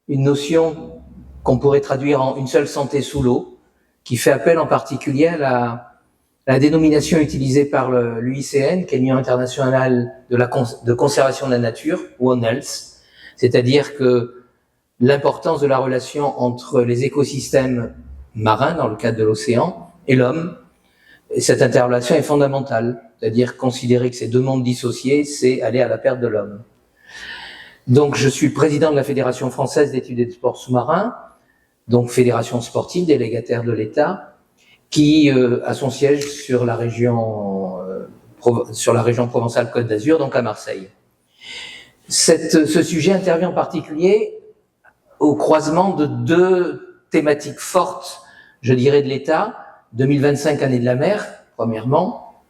une notion qu'on pourrait traduire en une seule santé sous l'eau, qui fait appel en particulier à la dénomination utilisée par l'UICN, qui est l'Union internationale de conservation de la nature, One Health, c'est-à-dire que l'importance de la relation entre les écosystèmes marins, dans le cadre de l'océan, et l'homme. Et cette interrelation est fondamentale, c'est-à-dire considérer que ces deux mondes dissociés, c'est aller à la perte de l'homme. Donc je suis président de la Fédération française d'études et de sports sous-marins, donc fédération sportive, délégataire de l'État, qui a son siège sur la région provençale Côte d'Azur, donc à Marseille. Ce sujet intervient en particulier au croisement de deux thématiques fortes, je dirais, de l'État, 2025 année de la mer, premièrement,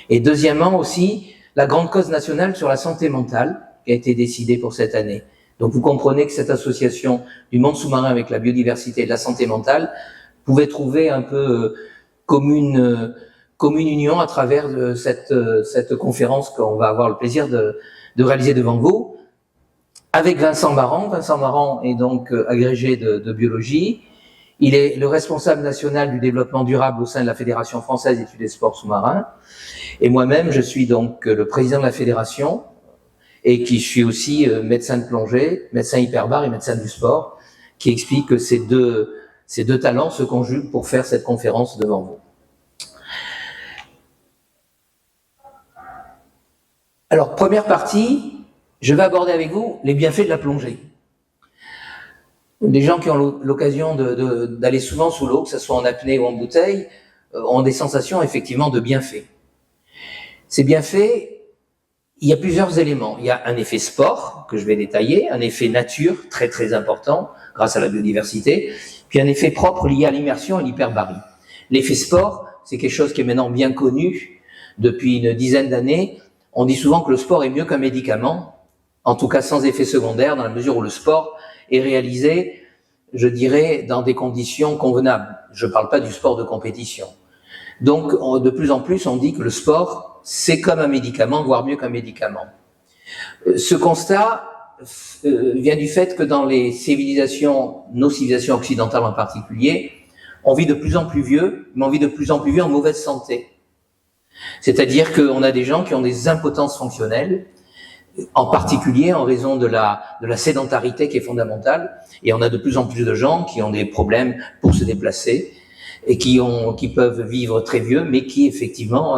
et deuxièmement aussi la grande cause nationale sur la santé mentale qui a été décidée pour cette année. Donc vous comprenez que cette association du monde sous-marin avec la biodiversité et de la santé mentale pouvait trouver un peu commune union à travers cette conférence qu'on va avoir le plaisir de réaliser devant vous, avec Vincent Marant. Vincent Marant est donc agrégé de biologie. Il est le responsable national du développement durable au sein de la Fédération française d'études et sports sous-marins. Et moi-même, je suis donc le président de la fédération et qui suis aussi médecin de plongée, médecin hyperbare et médecin du sport, qui explique que ces deux talents se conjuguent pour faire cette conférence devant vous. Alors, première partie, je vais aborder avec vous les bienfaits de la plongée. Les gens qui ont l'occasion d'aller souvent sous l'eau, que ce soit en apnée ou en bouteille, ont des sensations effectivement de bienfaits. Ces bienfaits, il y a plusieurs éléments. Il y a un effet sport, que je vais détailler, un effet nature, très très important, grâce à la biodiversité, puis un effet propre lié à l'immersion et l'hyperbarie. L'effet sport, c'est quelque chose qui est maintenant bien connu depuis une dizaine d'années. On dit souvent que le sport est mieux qu'un médicament, en tout cas sans effet secondaire, dans la mesure où le sport est réalisé, je dirais, dans des conditions convenables. Je ne parle pas du sport de compétition. Donc, de plus en plus, on dit que le sport, c'est comme un médicament, voire mieux qu'un médicament. Ce constat vient du fait que dans les civilisations, nos civilisations occidentales en particulier, on vit de plus en plus vieux, mais on vit de plus en plus vieux en mauvaise santé. C'est-à-dire qu'on a des gens qui ont des impotences fonctionnelles, en particulier en raison de la sédentarité qui est fondamentale, et on a de plus en plus de gens qui ont des problèmes pour se déplacer et qui peuvent vivre très vieux, mais qui effectivement,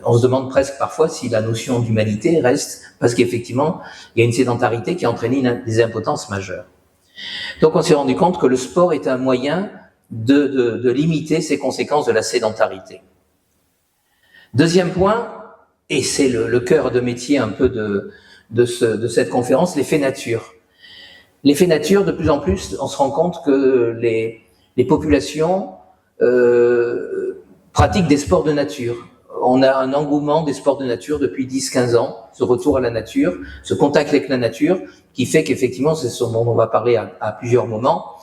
on se demande presque parfois si la notion d'humanité reste, parce qu'effectivement, il y a une sédentarité qui a entraîné des impotences majeures. Donc on s'est rendu compte que le sport est un moyen de limiter ces conséquences de la sédentarité. Deuxième point, et c'est le cœur de métier un peu de cette conférence, l'effet nature. L'effet nature, de plus en plus, on se rend compte que les populations pratiquent des sports de nature. On a un engouement des sports de nature depuis 10-15 ans, ce retour à la nature, ce contact avec la nature, qui fait qu'effectivement, c'est ce dont on va parler à plusieurs moments,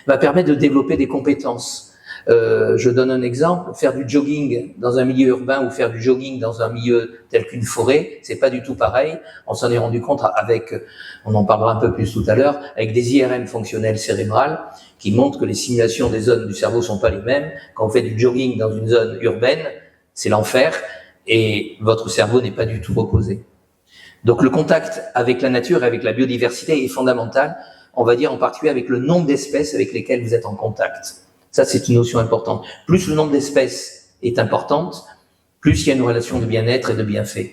va permettre de développer des compétences. Je donne un exemple, faire du jogging dans un milieu urbain ou faire du jogging dans un milieu tel qu'une forêt, c'est pas du tout pareil. On s'en est rendu compte on en parlera un peu plus tout à l'heure, avec des IRM fonctionnelles cérébrales qui montrent que les simulations des zones du cerveau sont pas les mêmes. Quand on fait du jogging dans une zone urbaine, c'est l'enfer et votre cerveau n'est pas du tout reposé. Donc le contact avec la nature et avec la biodiversité est fondamental, on va dire en particulier avec le nombre d'espèces avec lesquelles vous êtes en contact. Ça, c'est une notion importante. Plus le nombre d'espèces est importante, plus il y a une relation de bien-être et de bienfait.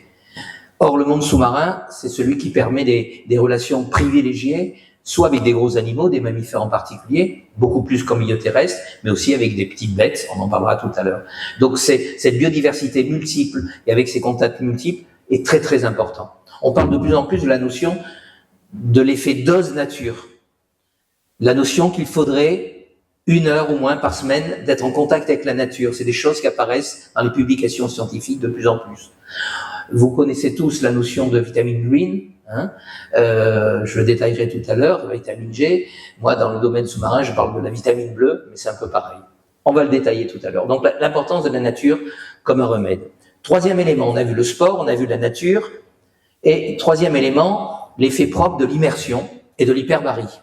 Or, le monde sous-marin, c'est celui qui permet des relations privilégiées, soit avec des gros animaux, des mammifères en particulier, beaucoup plus qu'en milieu terrestre, mais aussi avec des petites bêtes, on en parlera tout à l'heure. Donc, cette biodiversité multiple et avec ces contacts multiples est très, très important. On parle de plus en plus de la notion de l'effet dose nature. La notion qu'il faudrait 1 heure au moins par semaine d'être en contact avec la nature. C'est des choses qui apparaissent dans les publications scientifiques de plus en plus. Vous connaissez tous la notion de vitamine green, hein, je le détaillerai tout à l'heure, la vitamine G. Moi, dans le domaine sous-marin, je parle de la vitamine bleue, mais c'est un peu pareil. On va le détailler tout à l'heure. Donc, l'importance de la nature comme un remède. Troisième élément, on a vu le sport, on a vu la nature. Et troisième élément, l'effet propre de l'immersion et de l'hyperbarie.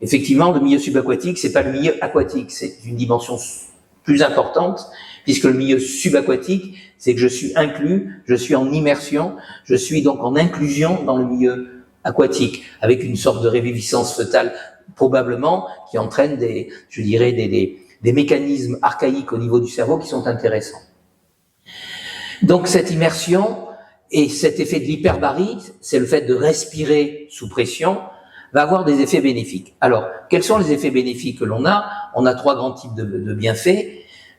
Effectivement, le milieu subaquatique, c'est pas le milieu aquatique, c'est une dimension plus importante, puisque le milieu subaquatique, c'est que je suis inclus, je suis en immersion, je suis donc en inclusion dans le milieu aquatique, avec une sorte de réviviscence fœtale, probablement, qui entraîne des mécanismes archaïques au niveau du cerveau qui sont intéressants. Donc cette immersion et cet effet de l'hyperbarie, c'est le fait de respirer sous pression, va avoir des effets bénéfiques. Alors, quels sont les effets bénéfiques que l'on a? On a 3 grands types de bienfaits.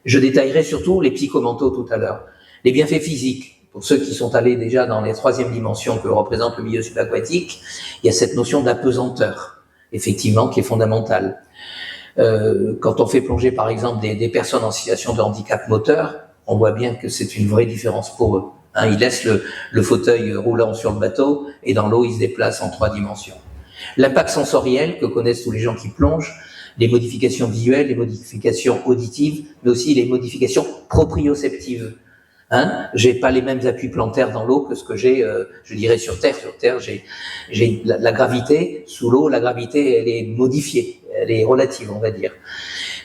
Je détaillerai surtout les psychomentaux tout à l'heure. Les bienfaits physiques, pour ceux qui sont allés déjà dans les 3e dimensions que représente le milieu subaquatique, il y a cette notion d'apesanteur, effectivement, qui est fondamentale. Quand on fait plonger, par exemple, des personnes en situation de handicap moteur, on voit bien que c'est une vraie différence pour eux. Ils laissent le fauteuil roulant sur le bateau et dans l'eau, ils se déplacent en 3 dimensions. L'impact sensoriel que connaissent tous les gens qui plongent, les modifications visuelles, les modifications auditives, mais aussi les modifications proprioceptives. J'ai pas les mêmes appuis plantaires dans l'eau que ce que j'ai, je dirais, sur Terre. Sur Terre, j'ai la gravité. Sous l'eau, la gravité, elle est modifiée, elle est relative, on va dire.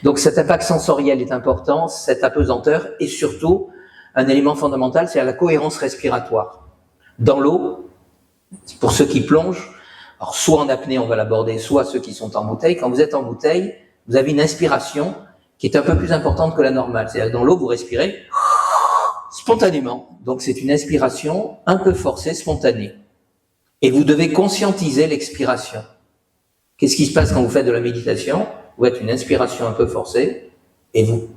Donc cet impact sensoriel est important, cette apesanteur, et surtout, un élément fondamental, c'est la cohérence respiratoire. Dans l'eau, pour ceux qui plongent, alors soit en apnée, on va l'aborder, soit ceux qui sont en bouteille. Quand vous êtes en bouteille, vous avez une inspiration qui est un peu plus importante que la normale. C'est-à-dire que dans l'eau, vous respirez spontanément. Donc c'est une inspiration un peu forcée, spontanée. Et vous devez conscientiser l'expiration. Qu'est-ce qui se passe quand vous faites de la méditation? Vous faites une inspiration un peu forcée et vous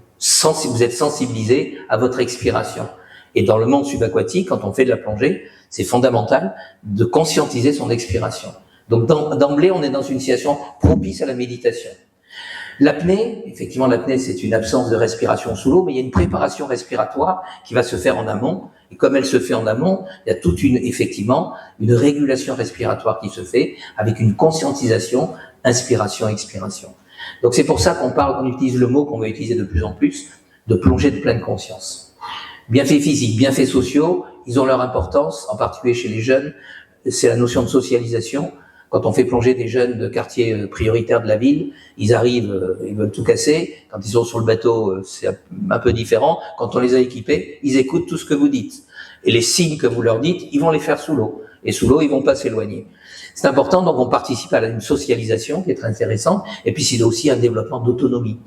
êtes sensibilisé à votre expiration. Et dans le monde subaquatique, quand on fait de la plongée, c'est fondamental de conscientiser son expiration. Donc d'emblée, on est dans une situation propice à la méditation. L'apnée, effectivement, l'apnée, c'est une absence de respiration sous l'eau, mais il y a une préparation respiratoire qui va se faire en amont. Et comme elle se fait en amont, il y a effectivement, une régulation respiratoire qui se fait avec une conscientisation, inspiration, expiration. Donc c'est pour ça qu'on utilise le mot qu'on va utiliser de plus en plus, de plongée de pleine conscience. Bienfaits physiques, bienfaits sociaux, ils ont leur importance, en particulier chez les jeunes, c'est la notion de socialisation. Quand on fait plonger des jeunes de quartiers prioritaires de la ville, ils arrivent, ils veulent tout casser. Quand ils sont sur le bateau, c'est un peu différent. Quand on les a équipés, ils écoutent tout ce que vous dites. Et les signes que vous leur dites, ils vont les faire sous l'eau. Et sous l'eau, ils vont pas s'éloigner. C'est important, donc on participe à une socialisation qui est très intéressante. Et puis c'est aussi un développement d'autonomie.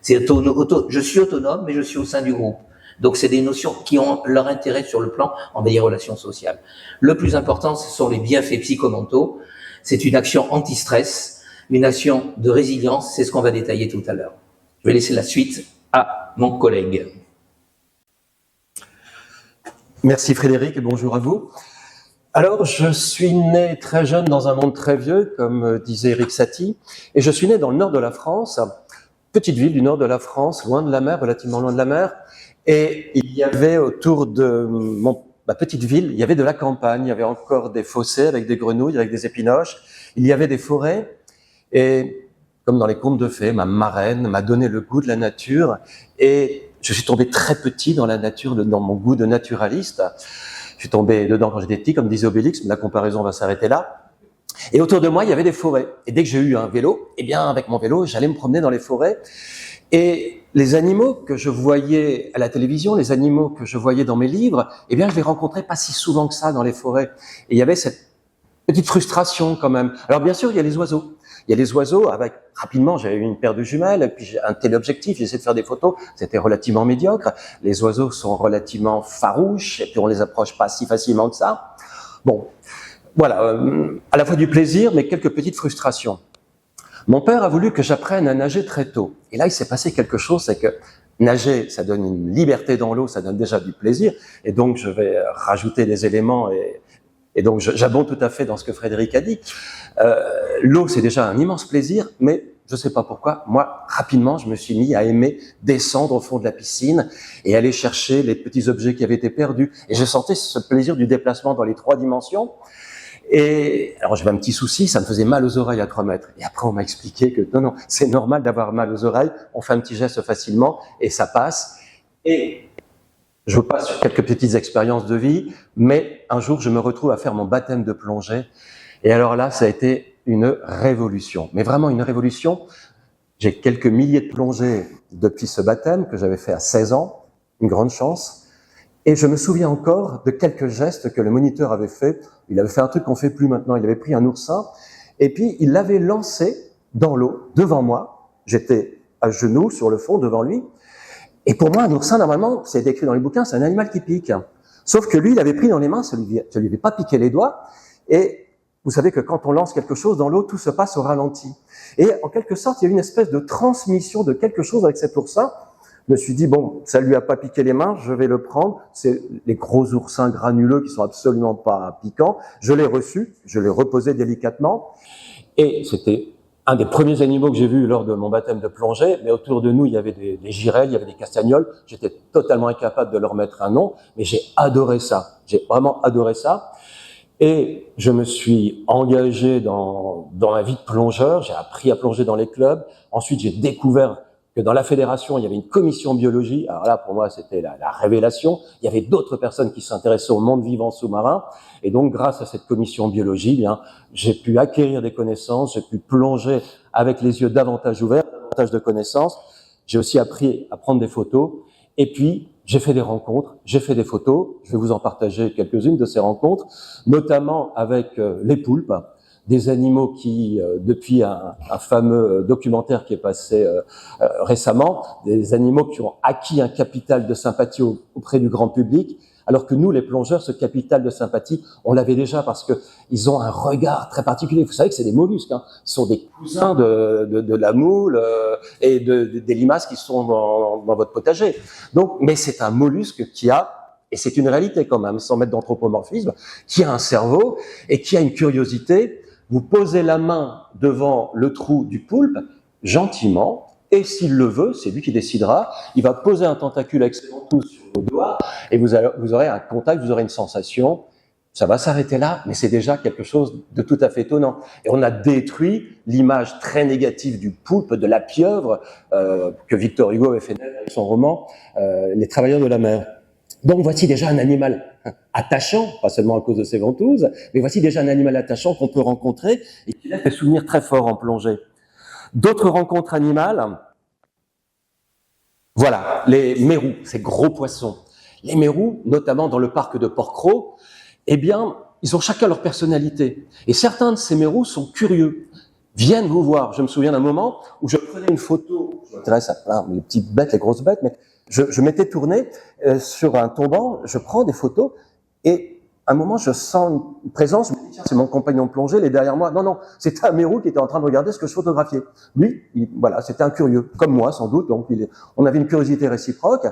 Je suis autonome, mais je suis au sein du groupe. Donc c'est des notions qui ont leur intérêt sur le plan des relations sociales. Le plus important, ce sont les bienfaits psychomentaux. C'est une action anti-stress, une action de résilience, c'est ce qu'on va détailler tout à l'heure. Je vais laisser la suite à mon collègue. Merci Frédéric et bonjour à vous. Alors, je suis né très jeune dans un monde très vieux, comme disait Eric Satie, et je suis né dans le nord de la France, petite ville du nord de la France, loin de la mer, relativement loin de la mer, et il y avait autour de ma petite ville, il y avait de la campagne, il y avait encore des fossés avec des grenouilles, avec des épinoches, il y avait des forêts, et comme dans les contes de fées, ma marraine m'a donné le goût de la nature, et je suis tombé très petit dans la nature, dans mon goût de naturaliste. Je suis tombé dedans quand j'étais petit, comme disait Obélix, mais la comparaison va s'arrêter là. Et autour de moi, il y avait des forêts. Et dès que j'ai eu un vélo, eh bien, avec mon vélo, j'allais me promener dans les forêts. Et les animaux que je voyais à la télévision, les animaux que je voyais dans mes livres, eh bien, je les rencontrais pas si souvent que ça dans les forêts. Et il y avait cette petite frustration quand même. Alors bien sûr, il y a les oiseaux. Il y a les oiseaux, rapidement, j'avais eu une paire de jumelles, et puis j'ai un téléobjectif, j'ai essayé de faire des photos, c'était relativement médiocre. Les oiseaux sont relativement farouches, et puis on les approche pas si facilement que ça. Bon, voilà, à la fois du plaisir, mais quelques petites frustrations. Mon père a voulu que j'apprenne à nager très tôt. Et là, il s'est passé quelque chose, c'est que nager, ça donne une liberté dans l'eau, ça donne déjà du plaisir, et donc je vais rajouter des éléments et donc j'abonde tout à fait dans ce que Frédéric a dit. L'eau, c'est déjà un immense plaisir, mais je sais pas pourquoi, moi, rapidement, je me suis mis à aimer descendre au fond de la piscine et aller chercher les petits objets qui avaient été perdus. Et je sentais ce plaisir du déplacement dans les 3 dimensions. Et alors j'avais un petit souci, ça me faisait mal aux oreilles à 3 mètres. Et après, on m'a expliqué que non, c'est normal d'avoir mal aux oreilles, on fait un petit geste facilement et ça passe. Et je vous passe sur quelques petites expériences de vie, mais un jour, je me retrouve à faire mon baptême de plongée. Et alors là, ça a été une révolution, mais vraiment une révolution. J'ai quelques milliers de plongées depuis ce baptême que j'avais fait à 16 ans, une grande chance. Et je me souviens encore de quelques gestes que le moniteur avait fait. Il avait fait un truc qu'on fait plus maintenant. Il avait pris un oursin et puis il l'avait lancé dans l'eau devant moi. J'étais à genoux sur le fond devant lui. Et pour moi, un oursin, normalement, c'est décrit dans les bouquins, c'est un animal qui pique. Sauf que lui, il avait pris dans les mains, ça lui avait pas piqué les doigts. Et vous savez que quand on lance quelque chose dans l'eau, tout se passe au ralenti. Et en quelque sorte, il y a eu une espèce de transmission de quelque chose avec cet oursin. Je me suis dit, bon, ça lui a pas piqué les mains, je vais le prendre. C'est les gros oursins granuleux qui sont absolument pas piquants. Je l'ai reçu, je l'ai reposé délicatement. Et c'était un des premiers animaux que j'ai vus lors de mon baptême de plongée. Mais autour de nous, il y avait des girelles, il y avait des castagnols. J'étais totalement incapable de leur mettre un nom, mais j'ai adoré ça. J'ai vraiment adoré ça. Et je me suis engagé dans ma vie de plongeur. J'ai appris à plonger dans les clubs. Ensuite, j'ai découvert que dans la fédération, il y avait une commission biologie. Alors là, pour moi, c'était la révélation. Il y avait d'autres personnes qui s'intéressaient au monde vivant sous-marin. Et donc, grâce à cette commission biologie, bien, j'ai pu acquérir des connaissances, j'ai pu plonger avec les yeux davantage ouverts, davantage de connaissances. J'ai aussi appris à prendre des photos. Et puis, j'ai fait des rencontres, j'ai fait des photos. Je vais vous en partager quelques-unes de ces rencontres, notamment avec les poulpes, des animaux qui, depuis un fameux documentaire qui est passé récemment, des animaux qui ont acquis un capital de sympathie auprès du grand public, alors que nous, les plongeurs, ce capital de sympathie, on l'avait déjà parce que ils ont un regard très particulier. Vous savez que c'est des mollusques, hein. Ce sont des cousins de la moule et des limaces qui sont dans votre potager. Donc, mais c'est un mollusque qui a, et c'est une réalité quand même, sans mettre d'anthropomorphisme, qui a un cerveau et qui a une curiosité. Vous posez la main devant le trou du poulpe, gentiment, et s'il le veut, c'est lui qui décidera, il va poser un tentacule avec ses ventouses sur vos doigts, et vous aurez un contact, vous aurez une sensation. Ça va s'arrêter là, mais c'est déjà quelque chose de tout à fait étonnant. Et on a détruit l'image très négative du poulpe, de la pieuvre, que Victor Hugo avait fait naître avec son roman Les Travailleurs de la mer. Donc voici déjà un animal attachant, pas seulement à cause de ses ventouses, mais voici déjà un animal attachant qu'on peut rencontrer et qui laisse des souvenirs très forts en plongée. D'autres rencontres animales, voilà, les mérous, ces gros poissons. Les mérous, notamment dans le parc de Porquerolles, eh bien, ils ont chacun leur personnalité. Et certains de ces mérous sont curieux, viennent vous voir. Je me souviens d'un moment où je prenais une photo, je m'intéresse à plein, les petites bêtes, les grosses bêtes, mais je m'étais tourné sur un tombant, je prends des photos et à un moment, je sens une présence, je me dis, tiens, c'est mon compagnon de plongée, il est derrière moi. Non, c'était un mérou qui était en train de regarder ce que je photographiais. Lui, voilà, c'était un curieux, comme moi sans doute, donc on avait une curiosité réciproque.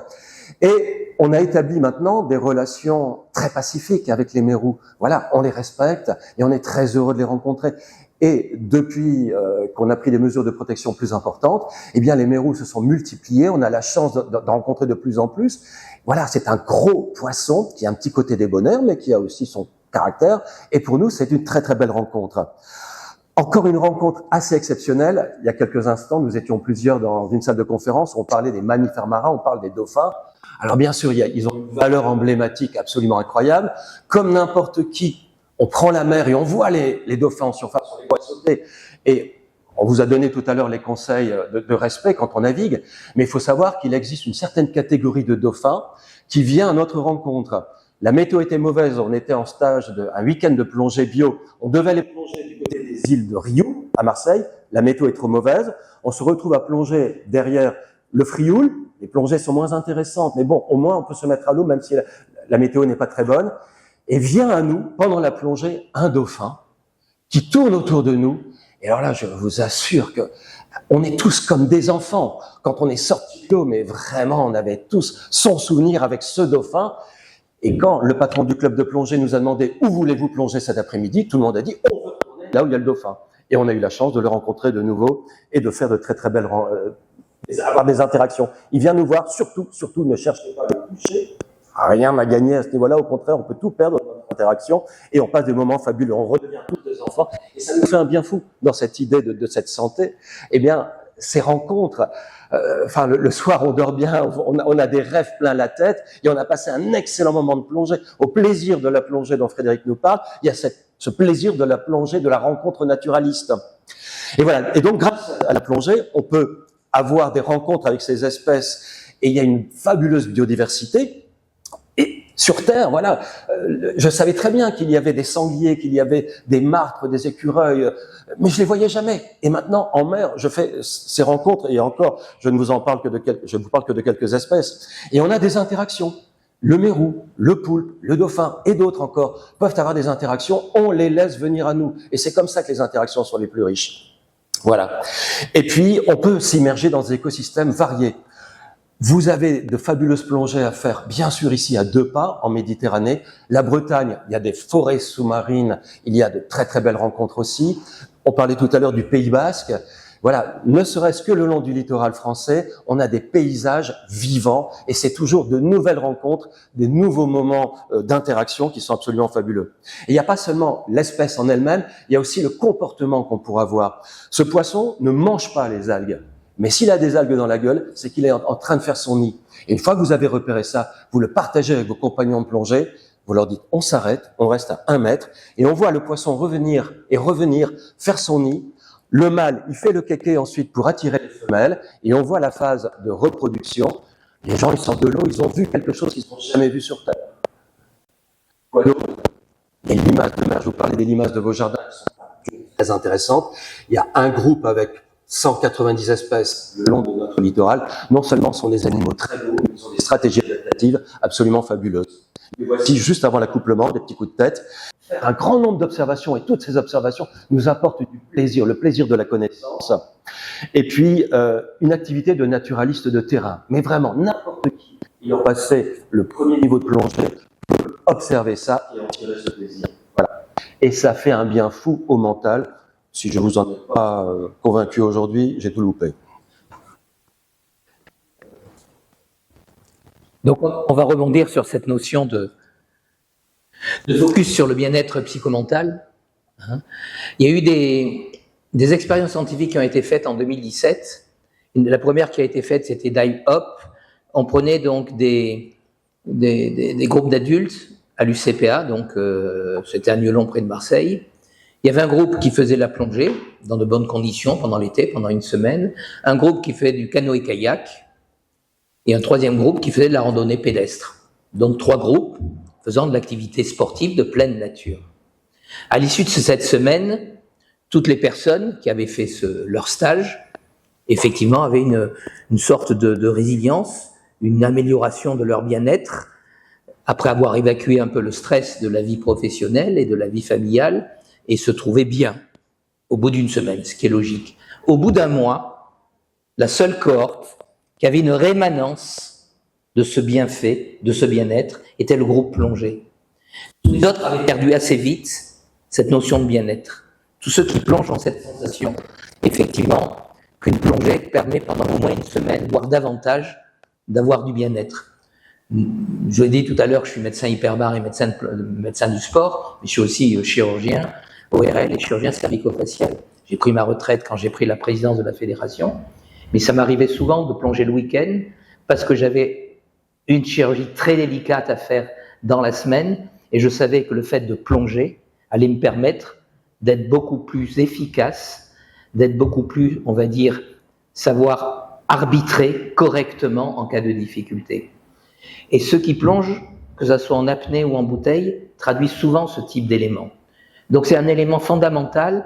Et on a établi maintenant des relations très pacifiques avec les mérous. Voilà, on les respecte et on est très heureux de les rencontrer. Et depuis qu'on a pris des mesures de protection plus importantes, eh bien les mérous se sont multipliés, on a la chance d'en rencontrer de plus en plus. Voilà, c'est un gros poisson qui a un petit côté débonnaire, mais qui a aussi son caractère. Et pour nous, c'est une très très belle rencontre. Encore une rencontre assez exceptionnelle. Il y a quelques instants, nous étions plusieurs dans une salle de conférence où on parlait des mammifères marins, on parle des dauphins. Alors bien sûr, ils ont une valeur emblématique absolument incroyable. Comme n'importe qui, on prend la mer et on voit les dauphins en surface, on les voit sauter. Et on vous a donné tout à l'heure les conseils de respect quand on navigue, mais il faut savoir qu'il existe une certaine catégorie de dauphins qui vient à notre rencontre. La météo était mauvaise, on était en stage un week-end de plongée bio, on devait aller plonger du côté des îles de Riou, à Marseille, la météo est trop mauvaise, on se retrouve à plonger derrière le Frioul, les plongées sont moins intéressantes, mais bon, au moins on peut se mettre à l'eau même si la météo n'est pas très bonne, et vient à nous, pendant la plongée, un dauphin qui tourne autour de nous. Et alors là, je vous assure que on est tous comme des enfants quand on est sorti de l'eau, mais vraiment, on avait tous son souvenir avec ce dauphin. Et quand le patron du club de plongée nous a demandé où voulez-vous plonger cet après-midi, tout le monde a dit on veut tourner là où il y a le dauphin. Et on a eu la chance de le rencontrer de nouveau et de faire de très très belles avoir des interactions. Il vient nous voir, surtout ne cherchez pas à le toucher. Rien à gagner à ce niveau-là, au contraire, on peut tout perdre dans notre interaction et on passe des moments fabuleux, on redevient tous des enfants et ça nous fait un bien fou dans cette idée de cette santé. Eh bien, ces rencontres, le soir on dort bien, on a des rêves plein la tête et on a passé un excellent moment de plongée, au plaisir de la plongée dont Frédéric nous parle. Il y a cette ce plaisir de la plongée, de la rencontre naturaliste. Et voilà. Et donc, grâce à la plongée, on peut avoir des rencontres avec ces espèces et il y a une fabuleuse biodiversité. Et sur Terre, voilà, je savais très bien qu'il y avait des sangliers, qu'il y avait des martres, des écureuils, mais je les voyais jamais. Et maintenant, en mer, je fais ces rencontres et encore, je ne vous parle que de quelques espèces. Et on a des interactions. Le mérou, le poulpe, le dauphin et d'autres encore peuvent avoir des interactions. On les laisse venir à nous. Et c'est comme ça que les interactions sont les plus riches. Voilà. Et puis, on peut s'immerger dans des écosystèmes variés. Vous avez de fabuleuses plongées à faire, bien sûr, ici à 2 pas, en Méditerranée. La Bretagne, il y a des forêts sous-marines, il y a de très très belles rencontres aussi. On parlait tout à l'heure du Pays Basque. Voilà, ne serait-ce que le long du littoral français, on a des paysages vivants et c'est toujours de nouvelles rencontres, des nouveaux moments d'interaction qui sont absolument fabuleux. Et il n'y a pas seulement l'espèce en elle-même, il y a aussi le comportement qu'on pourra avoir. Ce poisson ne mange pas les algues. Mais s'il a des algues dans la gueule, c'est qu'il est en train de faire son nid. Et une fois que vous avez repéré ça, vous le partagez avec vos compagnons de plongée, vous leur dites on s'arrête, on reste à 1 mètre, et on voit le poisson revenir, faire son nid. Le mâle, il fait le kéké ensuite pour attirer les femelles, et on voit la phase de reproduction. Les gens, ils sortent de l'eau, ils ont vu quelque chose qu'ils n'ont jamais vu sur Terre. Quoi d'autre ? Il y a les limaces de mer, je vous parlais des limaces de vos jardins, elles sont très intéressantes. Il y a un groupe avec 190 espèces le long de notre littoral. Non seulement sont des animaux très beaux, mais ils ont des stratégies adaptatives absolument fabuleuses. Et voici, juste avant l'accouplement, des petits coups de tête, faire un grand nombre d'observations, et toutes ces observations nous apportent du plaisir, le plaisir de la connaissance, et puis une activité de naturaliste de terrain. Mais vraiment, n'importe qui ayant passé le premier niveau de plongée peut observer ça et en tirer ce plaisir. Voilà. Et ça fait un bien fou au mental. Si je ne vous en ai pas convaincu aujourd'hui, j'ai tout loupé. Donc on va rebondir sur cette notion de focus sur le bien-être psychomental. Il y a eu des expériences scientifiques qui ont été faites en 2017. La première qui a été faite, c'était Dive Up. On prenait donc des groupes d'adultes à l'UCPA, donc c'était à Niolon près de Marseille. Il y avait un groupe qui faisait la plongée dans de bonnes conditions pendant l'été, pendant 1 semaine, un groupe qui fait du canoë-kayak et un 3e groupe qui faisait de la randonnée pédestre. Donc 3 groupes faisant de l'activité sportive de pleine nature. À l'issue de cette semaine, toutes les personnes qui avaient fait leur stage, effectivement, avaient une sorte de résilience, une amélioration de leur bien-être, après avoir évacué un peu le stress de la vie professionnelle et de la vie familiale, et se trouver bien au bout d'1 semaine, ce qui est logique. Au bout d'1 mois, la seule cohorte qui avait une rémanence de ce bienfait, de ce bien-être, était le groupe plongé. Tous les autres avaient perdu assez vite cette notion de bien-être. Tous ceux qui plongent dans cette sensation, effectivement, qu'une plongée permet pendant au moins 1 semaine, voire davantage, d'avoir du bien-être. Je l'ai dit tout à l'heure, je suis médecin hyperbare et médecin du sport, mais je suis aussi chirurgien, ORL et chirurgien cervico-facial. J'ai pris ma retraite quand j'ai pris la présidence de la fédération, mais ça m'arrivait souvent de plonger le week-end parce que j'avais une chirurgie très délicate à faire dans la semaine et je savais que le fait de plonger allait me permettre d'être beaucoup plus efficace, d'être beaucoup plus, on va dire, savoir arbitrer correctement en cas de difficulté. Et ceux qui plongent, que ce soit en apnée ou en bouteille, traduisent souvent ce type d'élément. Donc c'est un élément fondamental,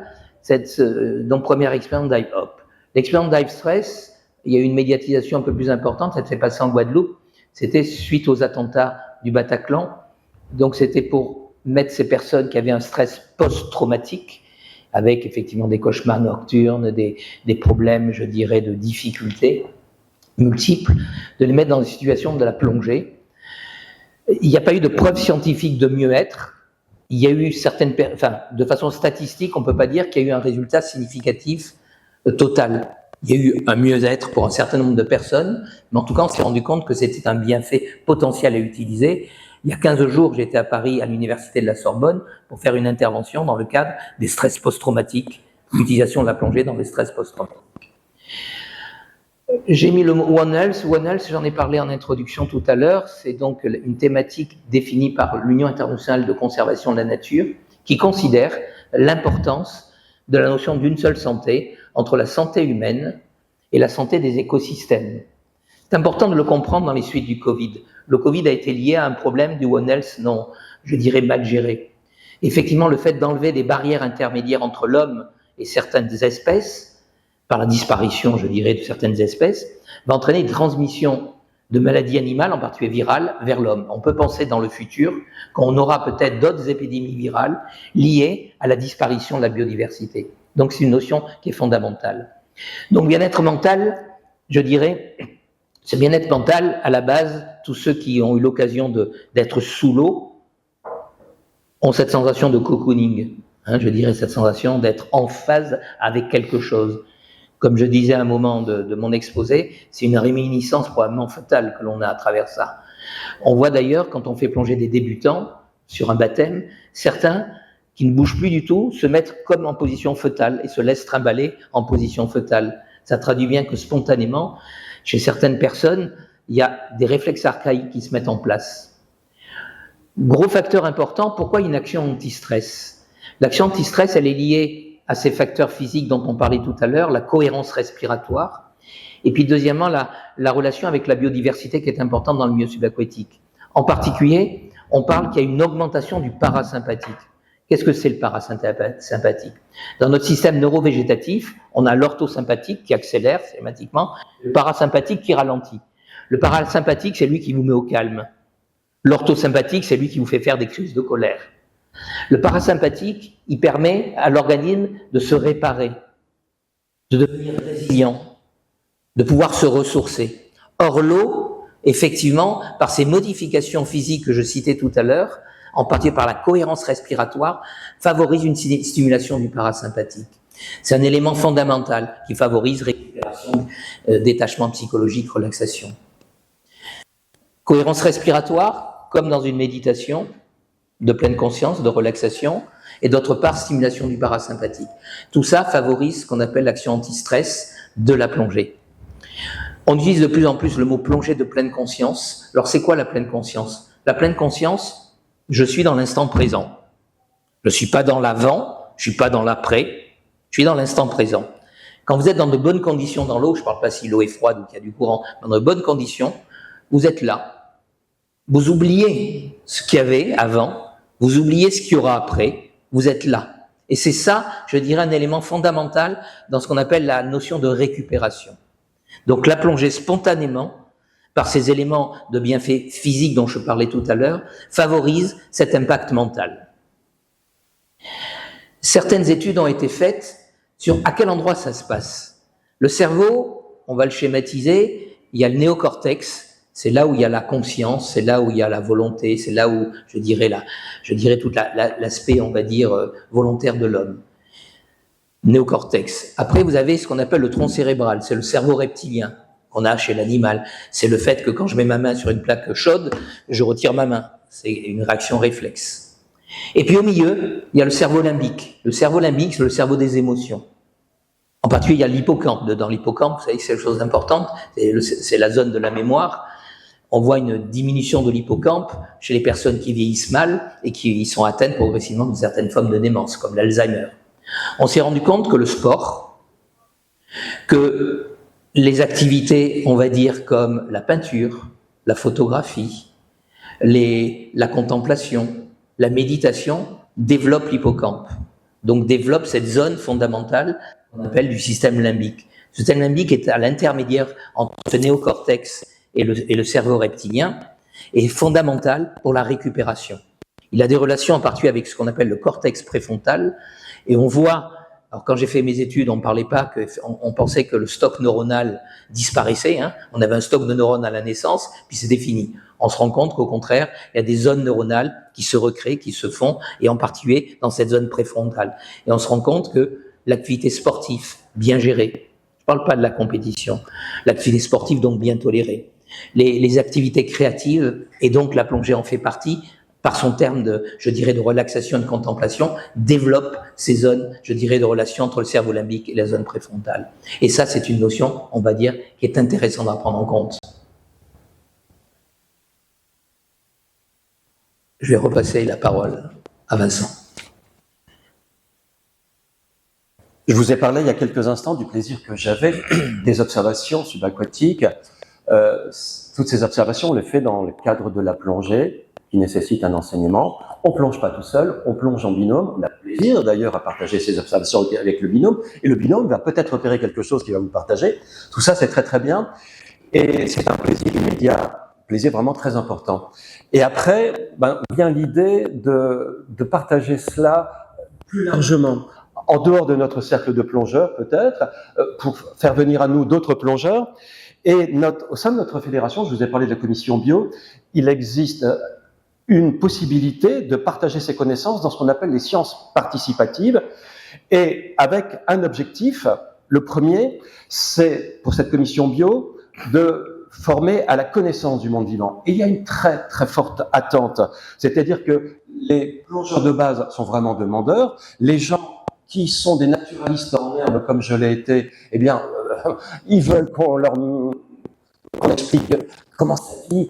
donc première expérience Dive Up. L'expérience Dive Stress, il y a eu une médiatisation un peu plus importante, ça s'est passé en Guadeloupe, c'était suite aux attentats du Bataclan, donc c'était pour mettre ces personnes qui avaient un stress post-traumatique, avec effectivement des cauchemars nocturnes, des problèmes, je dirais, de difficultés multiples, de les mettre dans des situations de la plongée. Il n'y a pas eu de preuves scientifiques de mieux-être. Il y a eu de façon statistique, on ne peut pas dire qu'il y a eu un résultat significatif total. Il y a eu un mieux-être pour un certain nombre de personnes, mais en tout cas, on s'est rendu compte que c'était un bienfait potentiel à utiliser. Il y a 15 jours, j'étais à Paris, à l'université de la Sorbonne, pour faire une intervention dans le cadre des stress post-traumatiques, l'utilisation de la plongée dans les stress post-traumatiques. J'ai mis le mot One Health. One Health, j'en ai parlé en introduction tout à l'heure, c'est donc une thématique définie par l'Union internationale de conservation de la nature, qui considère l'importance de la notion d'une seule santé entre la santé humaine et la santé des écosystèmes. C'est important de le comprendre dans les suites du Covid. Le Covid a été lié à un problème du One Health non, je dirais, mal géré. Effectivement, le fait d'enlever des barrières intermédiaires entre l'homme et certaines espèces, par la disparition, je dirais, de certaines espèces, va entraîner une transmission de maladies animales, en particulier virales, vers l'homme. On peut penser dans le futur qu'on aura peut-être d'autres épidémies virales liées à la disparition de la biodiversité. Donc c'est une notion qui est fondamentale. Donc bien-être mental, je dirais, ce bien-être mental, à la base, tous ceux qui ont eu l'occasion d'être sous l'eau ont cette sensation de cocooning, je dirais cette sensation d'être en phase avec quelque chose. Comme je disais à un moment de mon exposé, c'est une réminiscence probablement fatale que l'on a à travers ça. On voit d'ailleurs, quand on fait plonger des débutants sur un baptême, certains qui ne bougent plus du tout se mettent comme en position fœtale et se laissent trimballer en position fœtale. Ça traduit bien que spontanément, chez certaines personnes, il y a des réflexes archaïques qui se mettent en place. Gros facteur important, pourquoi une action anti-stress? L'action anti-stress, elle est liée à ces facteurs physiques dont on parlait tout à l'heure, la cohérence respiratoire, et puis deuxièmement, la relation avec la biodiversité qui est importante dans le milieu subaquatique. En particulier, on parle qu'il y a une augmentation du parasympathique. Qu'est-ce que c'est le parasympathique? Dans notre système neurovégétatif, on a l'orthosympathique qui accélère schématiquement, le parasympathique qui ralentit. Le parasympathique, c'est lui qui vous met au calme. L'orthosympathique, c'est lui qui vous fait faire des crises de colère. Le parasympathique, il permet à l'organisme de se réparer, de devenir résilient, de pouvoir se ressourcer. Or, l'eau, effectivement, par ces modifications physiques que je citais tout à l'heure, en particulier par la cohérence respiratoire, favorise une stimulation du parasympathique. C'est un élément fondamental qui favorise récupération, détachement psychologique, relaxation. Cohérence respiratoire, comme dans une méditation de pleine conscience, de relaxation, et d'autre part, stimulation du parasympathique. Tout ça favorise ce qu'on appelle l'action anti-stress de la plongée. On utilise de plus en plus le mot plongée de pleine conscience. Alors, c'est quoi la pleine conscience? La pleine conscience, je suis dans l'instant présent. Je ne suis pas dans l'avant, je ne suis pas dans l'après, je suis dans l'instant présent. Quand vous êtes dans de bonnes conditions dans l'eau, je ne parle pas si l'eau est froide ou qu'il y a du courant, dans de bonnes conditions, vous êtes là. Vous oubliez ce qu'il y avait avant, vous oubliez ce qu'il y aura après, vous êtes là. Et c'est ça, je dirais, un élément fondamental dans ce qu'on appelle la notion de récupération. Donc la plongée spontanément, par ces éléments de bienfaits physiques dont je parlais tout à l'heure, favorise cet impact mental. Certaines études ont été faites sur à quel endroit ça se passe. Le cerveau, on va le schématiser, il y a le néocortex, c'est là où il y a la conscience, c'est là où il y a la volonté, c'est là où, je dirais tout l'aspect, on va dire, volontaire de l'homme. Néocortex. Après, vous avez ce qu'on appelle le tronc cérébral, c'est le cerveau reptilien qu'on a chez l'animal. C'est le fait que quand je mets ma main sur une plaque chaude, je retire ma main. C'est une réaction réflexe. Et puis au milieu, il y a le cerveau limbique. Le cerveau limbique, c'est le cerveau des émotions. En particulier, il y a l'hippocampe. Dans l'hippocampe, vous savez que c'est une chose importante, c'est la zone de la mémoire. On voit une diminution de l'hippocampe chez les personnes qui vieillissent mal et qui sont atteintes progressivement d'une certaine forme de démence, comme l'Alzheimer. On s'est rendu compte que le sport, que les activités, on va dire, comme la peinture, la photographie, la contemplation, la méditation, développent l'hippocampe. Donc développent cette zone fondamentale qu'on appelle du système limbique. Ce système limbique est à l'intermédiaire entre le néocortex et le cerveau reptilien et est fondamental pour la récupération. Il a des relations en particulier avec ce qu'on appelle le cortex préfrontal et on voit. Alors quand j'ai fait mes études, on parlait pas on pensait que le stock neuronal disparaissait. On avait un stock de neurones à la naissance, puis c'était fini. On se rend compte qu'au contraire, il y a des zones neuronales qui se recréent, qui se font, et en particulier dans cette zone préfrontale. Et on se rend compte que l'activité sportive bien gérée, je parle pas de la compétition, l'activité sportive donc bien tolérée, les activités créatives, et donc la plongée en fait partie, par son terme de relaxation et de contemplation, développe ces zones, de relation entre le cerveau limbique et la zone préfrontale. Et ça, c'est une notion, on va dire, qui est intéressante à prendre en compte. Je vais repasser la parole à Vincent. Je vous ai parlé il y a quelques instants du plaisir que j'avais des observations subaquatiques. Toutes ces observations, on les fait dans le cadre de la plongée, qui nécessite un enseignement. On plonge pas tout seul, on plonge en binôme. On a plaisir d'ailleurs à partager ces observations avec le binôme, et le binôme va peut-être repérer quelque chose qu'il va vous partager. Tout ça, c'est très très bien, et c'est un plaisir immédiat, plaisir vraiment très important. Et après, vient l'idée de partager cela plus largement, en dehors de notre cercle de plongeurs peut-être, pour faire venir à nous d'autres plongeurs. Et au sein de notre fédération, je vous ai parlé de la commission bio, il existe une possibilité de partager ses connaissances dans ce qu'on appelle les sciences participatives, et avec un objectif. Le premier, c'est pour cette commission bio de former à la connaissance du monde vivant. Et il y a une très très forte attente, c'est-à-dire que les plongeurs de base sont vraiment demandeurs, les gens qui sont des naturalistes en herbe comme je l'ai été, eh bien, ils veulent qu'on explique comment ça vit.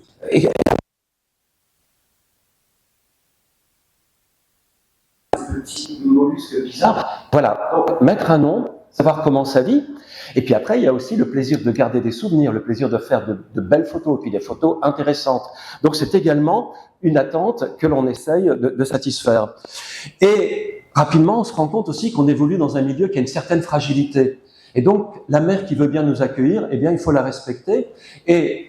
Petit mollusque bizarre. Voilà, donc, mettre un nom, savoir comment ça vit. Et puis après, il y a aussi le plaisir de garder des souvenirs, le plaisir de faire de belles photos, puis des photos intéressantes. Donc c'est également une attente que l'on essaye de satisfaire. Et rapidement, on se rend compte aussi qu'on évolue dans un milieu qui a une certaine fragilité. Et donc, la mer qui veut bien nous accueillir, eh bien, il faut la respecter. Et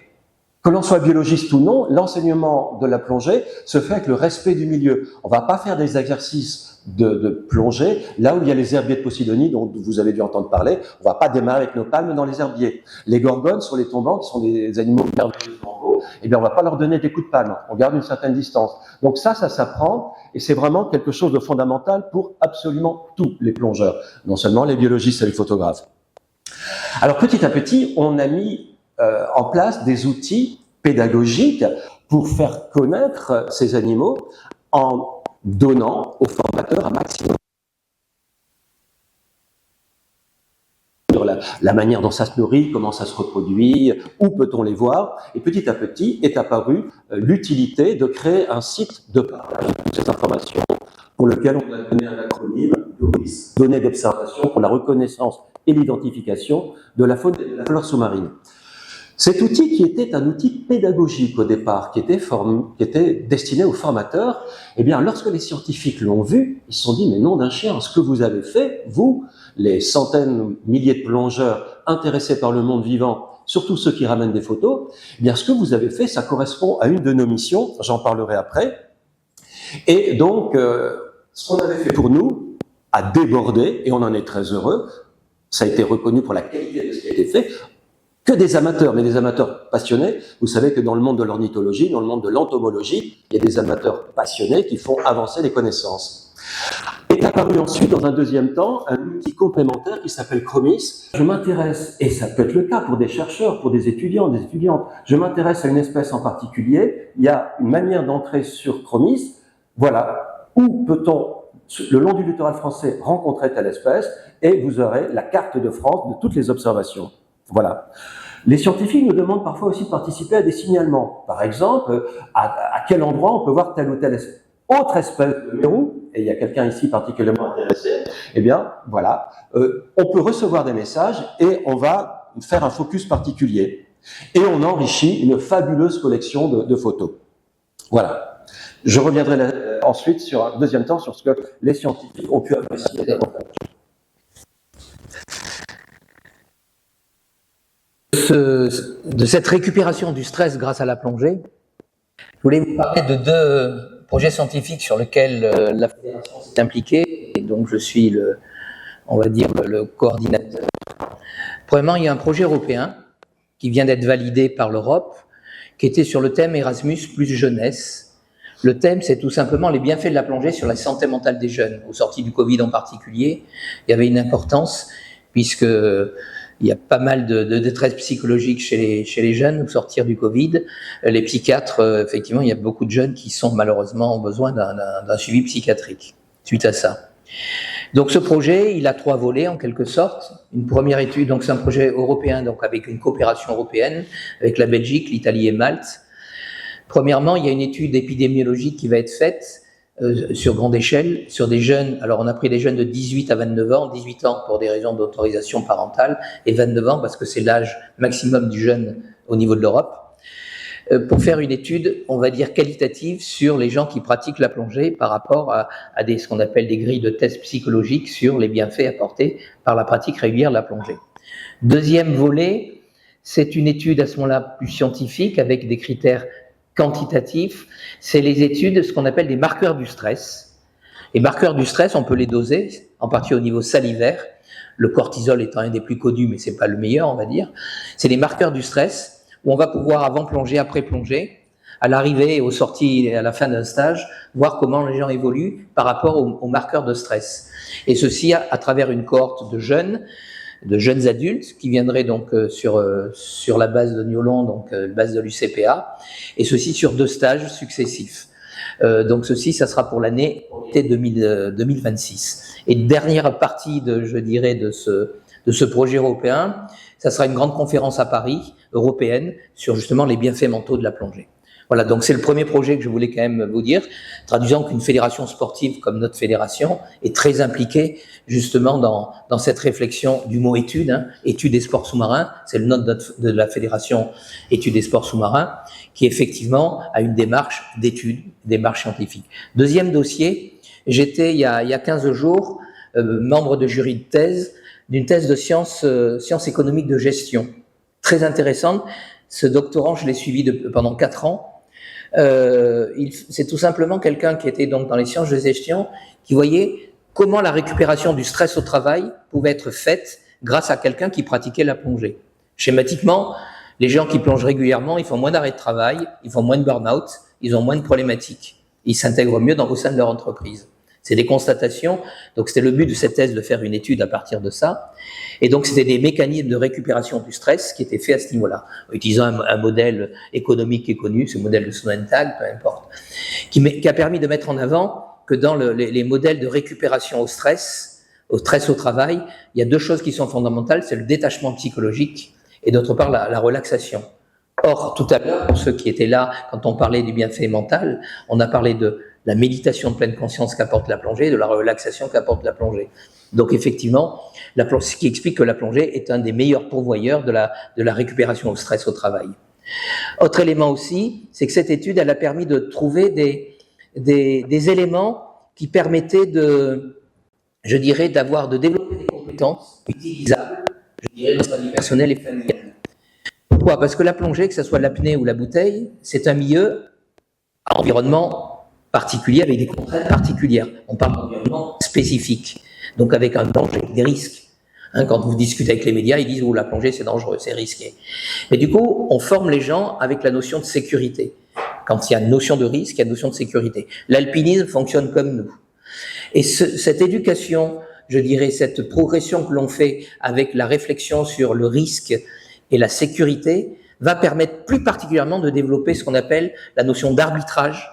que l'on soit biologiste ou non, l'enseignement de la plongée se fait avec le respect du milieu. On ne va pas faire des exercices de plongée là où il y a les herbiers de Posidonie dont vous avez dû entendre parler. On ne va pas démarrer avec nos palmes dans les herbiers. Les gorgones sur les tombants, qui sont des animaux merveilleusement beaux, eh bien, on ne va pas leur donner des coups de palme. On garde une certaine distance. Donc ça s'apprend, et c'est vraiment quelque chose de fondamental pour absolument tous les plongeurs, non seulement les biologistes et les photographes. Alors petit à petit, on a mis en place des outils pédagogiques pour faire connaître ces animaux en donnant aux formateurs un maximum sur la manière dont ça se nourrit, comment ça se reproduit, où peut-on les voir. Et petit à petit est apparue l'utilité de créer un site de partage de toutes ces informations pour lequel on a donné un acronyme DORIS, données d'observation pour la reconnaissance et l'identification de la faune et de la flore sous-marine. Cet outil qui était un outil pédagogique au départ, qui était destiné aux formateurs, eh bien, lorsque les scientifiques l'ont vu, ils se sont dit, mais nom d'un chien, ce que vous avez fait, vous, les centaines, milliers de plongeurs intéressés par le monde vivant, surtout ceux qui ramènent des photos, eh bien, ce que vous avez fait, ça correspond à une de nos missions, j'en parlerai après. Et donc, ce qu'on avait fait pour nous a débordé, et on en est très heureux. Ça a été reconnu pour la qualité de ce qui a été fait. Que des amateurs, mais des amateurs passionnés. Vous savez que dans le monde de l'ornithologie, dans le monde de l'entomologie, il y a des amateurs passionnés qui font avancer les connaissances. Est apparu ensuite, dans un deuxième temps, un outil complémentaire qui s'appelle Chromis. Je m'intéresse, et ça peut être le cas pour des chercheurs, pour des étudiants, des étudiantes, je m'intéresse à une espèce en particulier, il y a une manière d'entrer sur Chromis, voilà, où peut-on, le long du littoral français, rencontrer telle espèce, et vous aurez la carte de France de toutes les observations. Voilà. Les scientifiques nous demandent parfois aussi de participer à des signalements. Par exemple, à quel endroit on peut voir telle ou telle autre espèce de mérou, et il y a quelqu'un ici particulièrement intéressé, eh bien, voilà, on peut recevoir des messages et on va faire un focus particulier. Et on enrichit une fabuleuse collection de photos. Voilà. Je reviendrai ensuite sur un deuxième temps sur ce que les scientifiques ont pu apprécier davantage. De cette récupération du stress grâce à la plongée, je voulais vous parler de deux projets scientifiques sur lesquels la fédération s'est impliquée, et donc je suis le coordinateur. Premièrement, il y a un projet européen qui vient d'être validé par l'Europe, qui était sur le thème Erasmus plus jeunesse. Le thème, c'est tout simplement les bienfaits de la plongée sur la santé mentale des jeunes. Au sorti du Covid en particulier, il y avait une importance, puisque il y a pas mal de détresse psychologique chez les jeunes au sortir du Covid. Les psychiatres, effectivement, il y a beaucoup de jeunes qui sont malheureusement en besoin d'un suivi psychiatrique suite à ça. Donc ce projet, il a 3 volets en quelque sorte. Une première étude, donc c'est un projet européen, donc avec une coopération européenne avec la Belgique, l'Italie et Malte. Premièrement, il y a une étude épidémiologique qui va être faite sur grande échelle, sur des jeunes. Alors on a pris des jeunes de 18 à 29 ans, 18 ans pour des raisons d'autorisation parentale et 29 ans parce que c'est l'âge maximum du jeune au niveau de l'Europe, pour faire une étude, on va dire qualitative, sur les gens qui pratiquent la plongée par rapport à ce qu'on appelle des grilles de tests psychologiques sur les bienfaits apportés par la pratique régulière de la plongée. Deuxième volet, c'est une étude à ce moment-là plus scientifique avec des critères quantitatifs, c'est les études, ce qu'on appelle des marqueurs du stress. Les marqueurs du stress, on peut les doser, en particulier au niveau salivaire, le cortisol étant un des plus connus, mais c'est pas le meilleur, on va dire. C'est les marqueurs du stress, où on va pouvoir, avant plongée, après plongée, à l'arrivée et aux sorties et à la fin d'un stage, voir comment les gens évoluent par rapport aux marqueurs de stress. Et ceci à travers une cohorte de jeunes adultes qui viendraient donc sur la base de Niolon, donc la base de l'UCPA, et ceci sur 2 stages successifs. Donc ceci, ça sera pour l'année 2026. Et dernière partie de ce projet européen, ça sera une grande conférence à Paris, européenne, sur justement les bienfaits mentaux de la plongée. Voilà, donc c'est le premier projet que je voulais quand même vous dire, traduisant qu'une fédération sportive comme notre fédération est très impliquée justement dans cette réflexion du mot étude, études et sports sous-marins, c'est le nom de la fédération études et sports sous-marins, qui effectivement a une démarche d'études, démarche scientifique. Deuxième dossier, j'étais il y a 15 jours membre de jury de thèse, d'une thèse de sciences économiques de gestion, très intéressante. Ce doctorant, je l'ai suivi pendant 4 ans. C'est tout simplement quelqu'un qui était donc dans les sciences de gestion, qui voyait comment la récupération du stress au travail pouvait être faite grâce à quelqu'un qui pratiquait la plongée. Schématiquement, les gens qui plongent régulièrement, ils font moins d'arrêts de travail, ils font moins de burn-out, ils ont moins de problématiques, ils s'intègrent mieux au sein de leur entreprise. C'est des constatations. Donc, c'était le but de cette thèse de faire une étude à partir de ça. Et donc, c'était des mécanismes de récupération du stress qui étaient faits à ce niveau-là, utilisant un modèle économique qui est connu, ce modèle de Sonnentag, peu importe, qui a permis de mettre en avant que dans les modèles de récupération au stress au travail, il y a 2 choses qui sont fondamentales, c'est le détachement psychologique et d'autre part la relaxation. Or, tout à l'heure, pour ceux qui étaient là, quand on parlait du bienfait mental, on a parlé de la méditation de pleine conscience qu'apporte la plongée, de la relaxation qu'apporte la plongée. Donc effectivement, ce qui explique que la plongée est un des meilleurs pourvoyeurs de la récupération au stress au travail. Autre élément aussi, c'est que cette étude, elle a permis de trouver des éléments qui permettaient de développer des compétences utilisables, dans sa vie personnelle et familiale. Pourquoi ? Parce que la plongée, que ce soit l'apnée ou la bouteille, c'est un milieu à environnement particulier avec des contraintes particulières. On parle d'environnement spécifique, donc avec un danger, des risques. Quand vous discutez avec les médias, ils disent « Oh, la plongée, c'est dangereux, c'est risqué ». Mais du coup, on forme les gens avec la notion de sécurité. Quand il y a une notion de risque, il y a une notion de sécurité. L'alpinisme fonctionne comme nous. Et cette éducation, cette progression que l'on fait avec la réflexion sur le risque et la sécurité va permettre plus particulièrement de développer ce qu'on appelle la notion d'arbitrage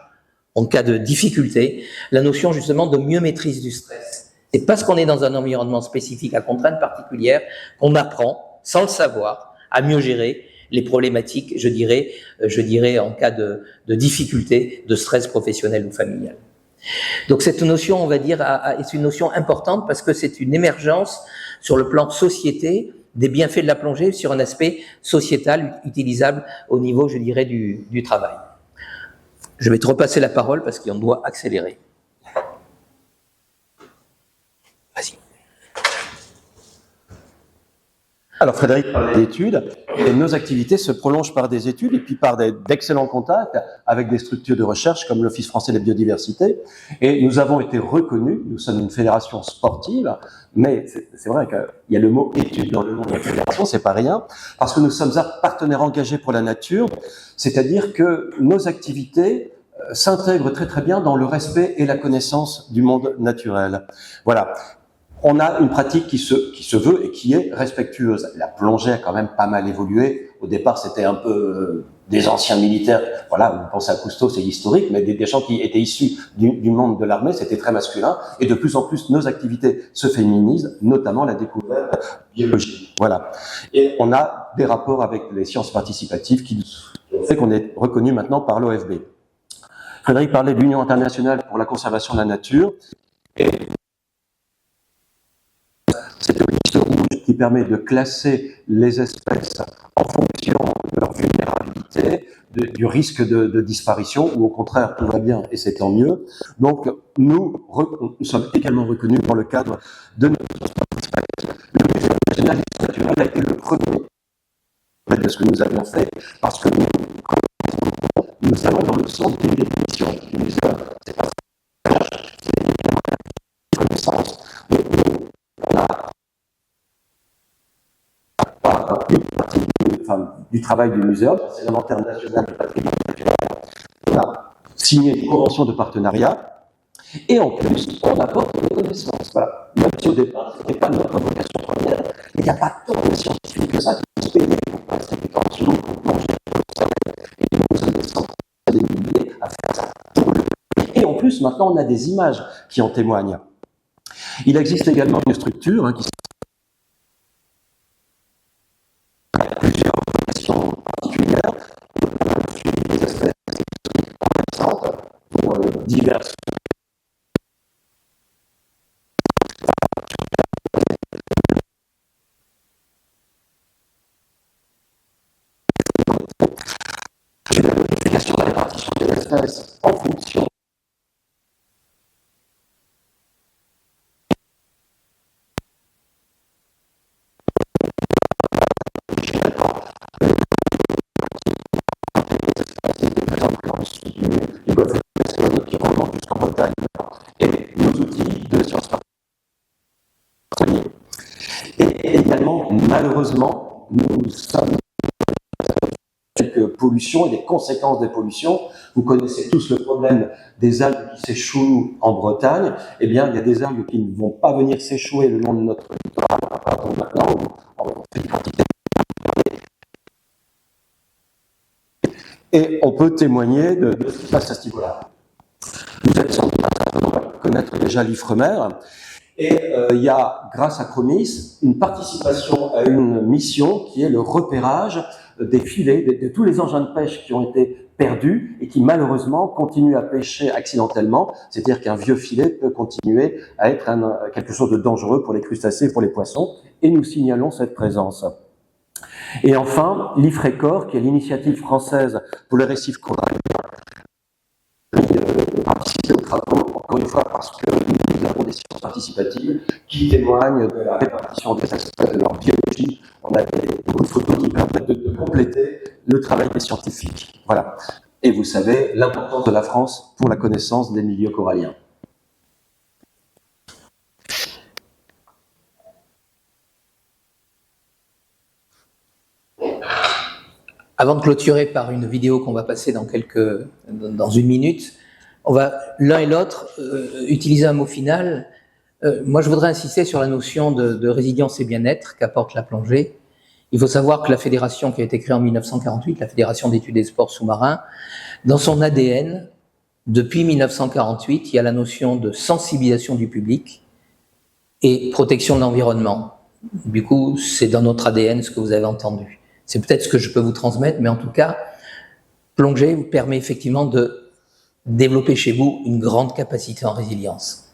en cas de difficulté, la notion justement de mieux maîtrise du stress. C'est parce qu'on est dans un environnement spécifique à contraintes particulières qu'on apprend, sans le savoir, à mieux gérer les problématiques, je dirais en cas de difficulté, de stress professionnel ou familial. Donc cette notion, on va dire, est une notion importante parce que c'est une émergence sur le plan société des bienfaits de la plongée sur un aspect sociétal utilisable au niveau, du travail. Je vais te repasser la parole parce qu'on doit accélérer. Vas-y. Alors Frédéric parle d'études, et nos activités se prolongent par des études et puis par d'excellents contacts avec des structures de recherche comme l'Office français de la biodiversité. Et nous avons été reconnus, nous sommes une fédération sportive, mais c'est vrai qu'il y a le mot études dans le nom de la fédération, c'est pas rien, parce que nous sommes un partenaire engagé pour la nature, c'est-à-dire que nos activités s'intègrent très très bien dans le respect et la connaissance du monde naturel. Voilà. On a une pratique qui se veut et qui est respectueuse. La plongée a quand même pas mal évolué. Au départ, c'était un peu des anciens militaires. Voilà, vous pensez à Cousteau, c'est historique, mais des gens qui étaient issus du monde de l'armée, c'était très masculin. Et de plus en plus, nos activités se féminisent, notamment la découverte biologique. Voilà. Et on a des rapports avec les sciences participatives qui fait qu'on est reconnu maintenant par l'OFB. Frédéric parlait de l'Union internationale pour la conservation de la nature. Et c'est le liste rouge qui permet de classer les espèces en fonction de leur vulnérabilité, du risque de disparition, ou au contraire, tout va bien et c'est tant mieux. Donc, nous sommes également reconnus dans le cadre de notre espèce. Le Musée national d'histoire naturelle a été le premier de ce que nous avions fait, parce que nous allons dans le sens d'une définition du musée. C'est pas ça, c'est une connaissance. Donc, on a une partie du travail du muséum, c'est l'inventaire national du patrimoine naturel. On a signé une convention de partenariat et en plus, on apporte des connaissances. Voilà. Même si au départ, ce n'était pas notre vocation première, il n'y a pas tant de scientifiques que ça qui se payaient pour passer du temps sous l'eau, pour plonger, pour s'arrêter. Et nous sommes des centaines, des milliers à faire ça. Et en plus, maintenant, on a des images qui en témoignent. Il existe également une structure qui plusieurs vocations particulières, notamment le suivi des espèces intéressantes pour diverses. J'ai la modification de la répartition des espèces en fonction du golfe Océanique qui remonte jusqu'en Bretagne. Et nos outils de sciences particulières. Et également, malheureusement, nous sommes quelques pollutions et des conséquences des pollutions. Vous connaissez tous le problème des algues qui s'échouent en Bretagne. Eh bien, il y a des algues qui ne vont pas venir s'échouer le long de notre littoral, pardon, maintenant, en petite quantité. Et on peut témoigner de ce qui se passe à ce niveau-là. Vous êtes sans doute connaître déjà l'Ifremer. Et il y a, grâce à Chromis, une participation à une mission qui est le repérage des filets, de tous les engins de pêche qui ont été perdus et qui malheureusement continuent à pêcher accidentellement. C'est-à-dire qu'un vieux filet peut continuer à être quelque chose de dangereux pour les crustacés et pour les poissons. Et nous signalons cette présence. Et enfin, l'IFRECOR, qui est l'initiative française pour les récifs coralliens, participer aux travaux, encore une fois, parce que nous avons des sciences participatives qui témoignent de la répartition des espèces, de leur biologie. On a beaucoup de photos qui permettent de compléter le travail des scientifiques. Voilà. Et vous savez l'importance de la France pour la connaissance des milieux coralliens. Avant de clôturer par une vidéo qu'on va passer dans une minute, on va l'un et l'autre utiliser un mot final. Moi, je voudrais insister sur la notion de résilience et bien-être qu'apporte la plongée. Il faut savoir que la fédération qui a été créée en 1948, la Fédération d'études des sports sous-marins, dans son ADN, depuis 1948, il y a la notion de sensibilisation du public et protection de l'environnement. Du coup, c'est dans notre ADN ce que vous avez entendu. C'est peut-être ce que je peux vous transmettre, mais en tout cas, plonger vous permet effectivement de développer chez vous une grande capacité en résilience.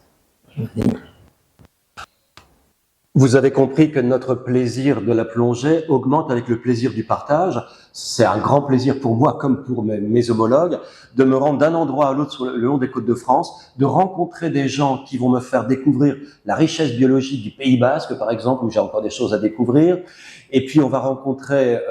Vous avez compris que notre plaisir de la plongée augmente avec le plaisir du partage. C'est un grand plaisir pour moi, comme pour mes homologues, de me rendre d'un endroit à l'autre sur le long des côtes de France, de rencontrer des gens qui vont me faire découvrir la richesse biologique du Pays Basque, par exemple, où j'ai encore des choses à découvrir. Et puis on va rencontrer,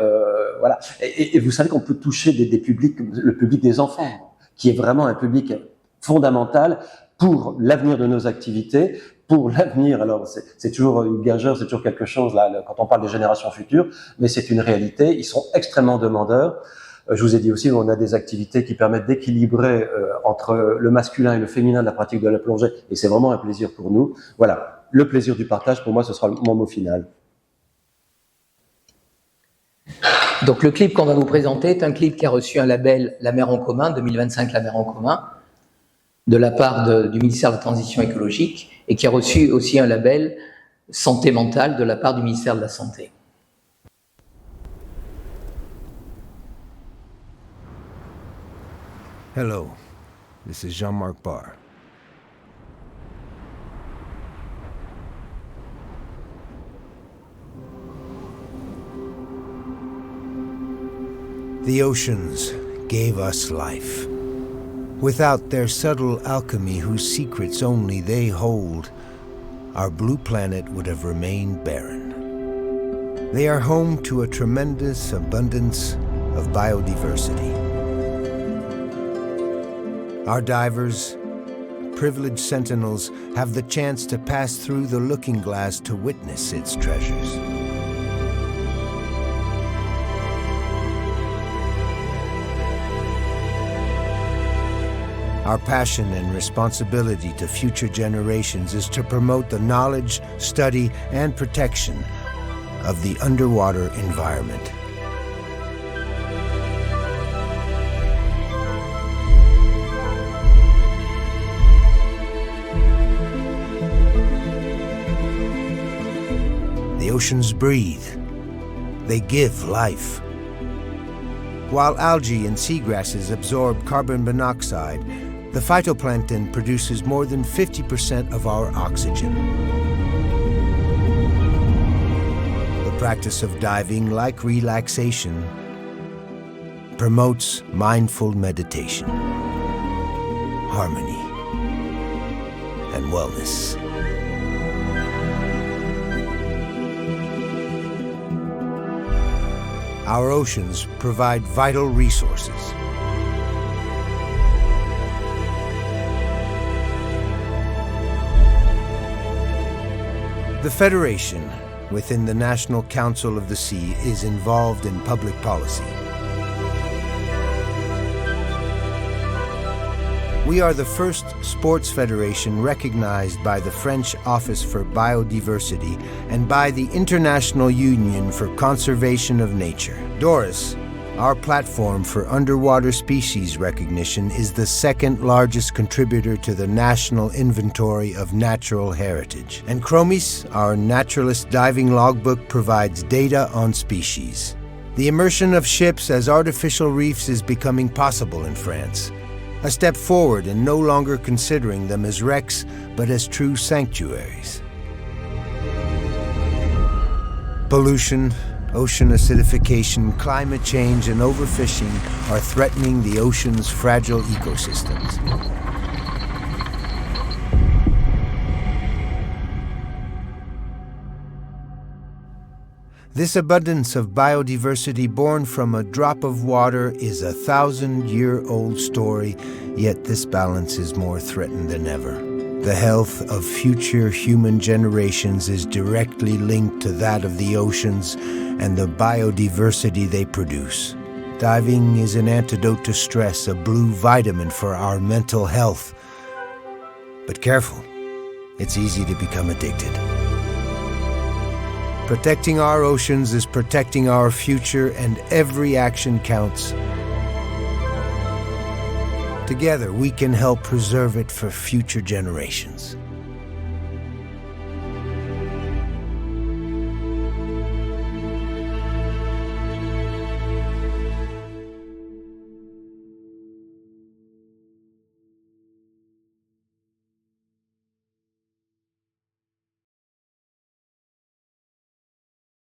voilà. Et vous savez qu'on peut toucher des publics, le public des enfants, qui est vraiment un public fondamental pour l'avenir de nos activités, pour l'avenir. Alors c'est toujours une gageure, c'est toujours quelque chose là quand on parle des générations futures, mais c'est une réalité. Ils sont extrêmement demandeurs. Je vous ai dit aussi, on a des activités qui permettent d'équilibrer entre le masculin et le féminin de la pratique de la plongée, et c'est vraiment un plaisir pour nous. Voilà, le plaisir du partage, pour moi, ce sera mon mot final. Donc le clip qu'on va vous présenter est un clip qui a reçu un label La Mer en commun, 2025 La Mer en commun, de la part du ministère de la Transition écologique, et qui a reçu aussi un label Santé mentale de la part du ministère de la Santé. Hello, this is Jean-Marc Barr. The oceans gave us life. Without their subtle alchemy whose secrets only they hold, our blue planet would have remained barren. They are home to a tremendous abundance of biodiversity. Our divers, privileged sentinels, have the chance to pass through the looking glass to witness its treasures. Our passion and responsibility to future generations is to promote the knowledge, study, and protection of the underwater environment. The oceans breathe. They give life. While algae and seagrasses absorb carbon monoxide, the phytoplankton produces more than 50% of our oxygen. The practice of diving, like relaxation, promotes mindful meditation, harmony, and wellness. Our oceans provide vital resources. The Federation, within the National Council of the Sea, is involved in public policy. We are the first sports federation recognized by the French Office for Biodiversity and by the International Union for Conservation of Nature. DORIS, our platform for underwater species recognition, is the second largest contributor to the National Inventory of Natural Heritage. And Chromis, our naturalist diving logbook, provides data on species. The immersion of ships as artificial reefs is becoming possible in France. A step forward in no longer considering them as wrecks, but as true sanctuaries. Pollution, ocean acidification, climate change, and overfishing are threatening the ocean's fragile ecosystems. This abundance of biodiversity born from a drop of water is a 1,000-year-old story, yet this balance is more threatened than ever. The health of future human generations is directly linked to that of the oceans and the biodiversity they produce. Diving is an antidote to stress, a blue vitamin for our mental health. But careful, it's easy to become addicted. Protecting our oceans is protecting our future, and every action counts. Together, we can help preserve it for future generations.